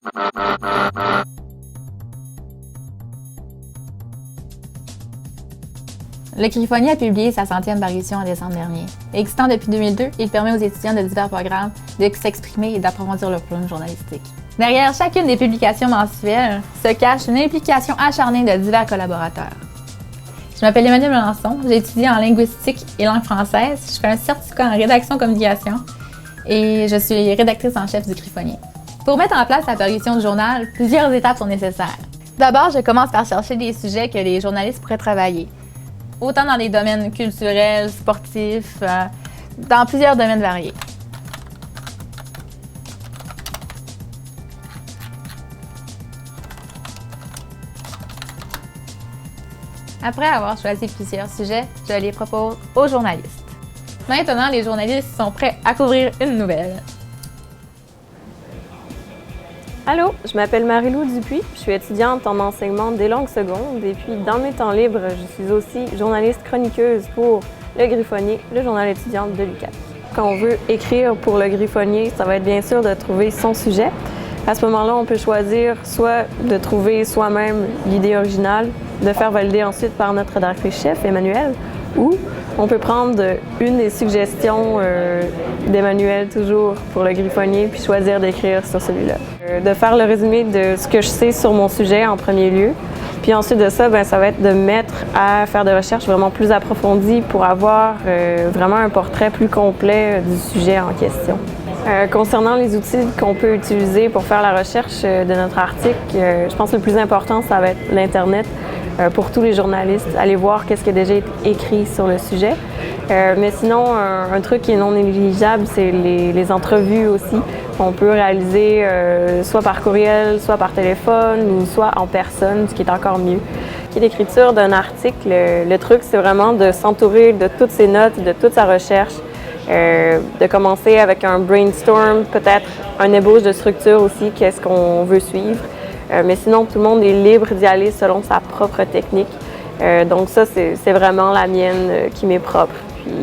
Le Griffonnier a publié sa 100e parution en décembre dernier. Existant depuis 2002, il permet aux étudiants de divers programmes de s'exprimer et d'approfondir leur plume journalistique. Derrière chacune des publications mensuelles se cache une implication acharnée de divers collaborateurs. Je m'appelle Emmanuelle Melançon, j'ai étudié en linguistique et langue française, je fais un certificat en rédaction communication et je suis rédactrice en chef du Griffonnier. Pour mettre en place la parution du journal, plusieurs étapes sont nécessaires. D'abord, je commence par chercher des sujets que les journalistes pourraient travailler, autant dans les domaines culturels, sportifs, dans plusieurs domaines variés. Après avoir choisi plusieurs sujets, je les propose aux journalistes. Maintenant, les journalistes sont prêts à couvrir une nouvelle. Allô, je m'appelle Marie-Lou Dupuis, je suis étudiante en enseignement des langues secondes et puis dans mes temps libres, je suis aussi journaliste chroniqueuse pour Le Griffonnier, le journal étudiant de l'UQAC. Quand on veut écrire pour Le Griffonnier, ça va être bien sûr de trouver son sujet. À ce moment-là, on peut choisir soit de trouver soi-même l'idée originale, de faire valider ensuite par notre rédactrice-chef, Emmanuelle, ou on peut prendre une des suggestions d'Emmanuelle toujours pour Le Griffonnier, puis choisir d'écrire sur celui-là. De faire le résumé de ce que je sais sur mon sujet en premier lieu, puis ensuite de ça, ça va être de mettre à faire des recherches vraiment plus approfondies pour avoir vraiment un portrait plus complet du sujet en question. Concernant les outils qu'on peut utiliser pour faire la recherche de notre article, je pense que le plus important, ça va être l'Internet pour tous les journalistes. Aller voir qu'est-ce qui a déjà été écrit sur le sujet. Mais sinon, un truc qui est non négligeable, c'est les entrevues aussi. On peut réaliser soit par courriel, soit par téléphone ou soit en personne, ce qui est encore mieux. L'écriture d'un article, le truc, c'est vraiment de s'entourer de toutes ses notes, de toute sa recherche. De commencer avec un brainstorm, peut-être un ébauche de structure aussi, qu'est-ce qu'on veut suivre. Mais sinon, tout le monde est libre d'y aller selon sa propre technique. Donc ça, c'est vraiment la mienne qui m'est propre. Puis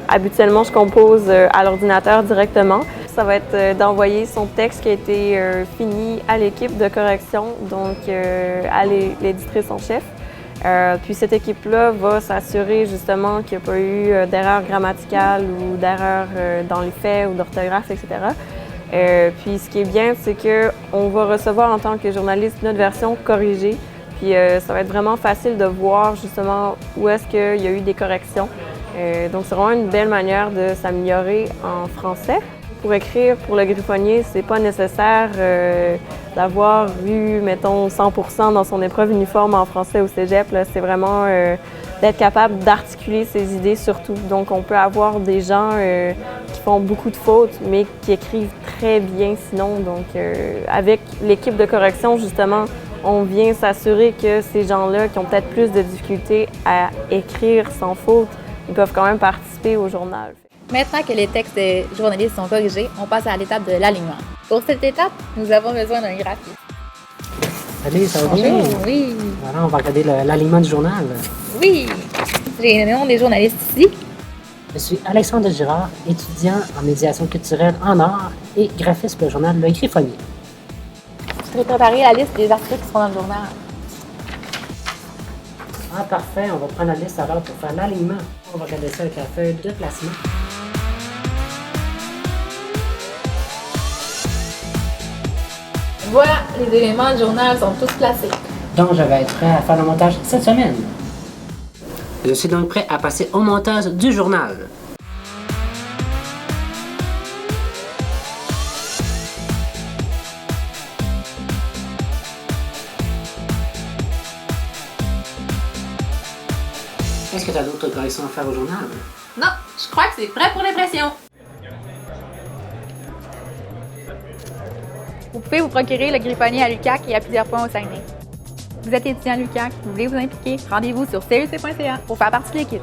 habituellement, je compose à l'ordinateur directement. Ça va être d'envoyer son texte qui a été fini à l'équipe de correction, donc à l'éditrice en chef. Puis cette équipe-là va s'assurer justement qu'il n'y a pas eu d'erreur grammaticale ou d'erreur dans les faits ou d'orthographe, etc. Puis ce qui est bien, c'est qu'on va recevoir en tant que journaliste notre version corrigée. Puis ça va être vraiment facile de voir justement où est-ce qu'il y a eu des corrections. Donc c'est vraiment une belle manière de s'améliorer en français. Pour écrire pour Le Griffonnier, c'est pas nécessaire d'avoir eu, mettons, 100% dans son épreuve uniforme en français au cégep. C'est vraiment d'être capable d'articuler ses idées surtout. Donc on peut avoir des gens qui font beaucoup de fautes, mais qui écrivent très bien sinon. Donc avec l'équipe de correction, justement, on vient s'assurer que ces gens-là qui ont peut-être plus de difficultés à écrire sans faute, ils peuvent quand même participer au journal. Maintenant que les textes des journalistes sont corrigés, on passe à l'étape de l'alignement. Pour cette étape, nous avons besoin d'un graphiste. Salut, ça va bien? Bonjour, oui. Voilà, on va regarder l'alignement du journal. Oui, j'ai le nom des journalistes ici. Je suis Alexandre Girard, étudiant en médiation culturelle en art et graphiste pour le journal Le Griffonnier. Je vais préparer la liste des articles qui seront dans le journal. Ah, parfait, on va prendre la liste alors pour faire l'alignement. On va regarder ça avec la feuille de placement. Voilà, les éléments du journal sont tous placés. Donc, je vais être prêt à faire le montage cette semaine. Je suis donc prêt à passer au montage du journal. Est-ce que tu as d'autres corrections à faire au journal? Non, je crois que c'est prêt pour l'impression. Vous pouvez vous procurer Le Griffonnier à l'UQAC et à plusieurs points au Saguenay. Vous êtes étudiant à l'UQAC, vous voulez vous impliquer, rendez-vous sur CEC.ca pour faire partie de l'équipe.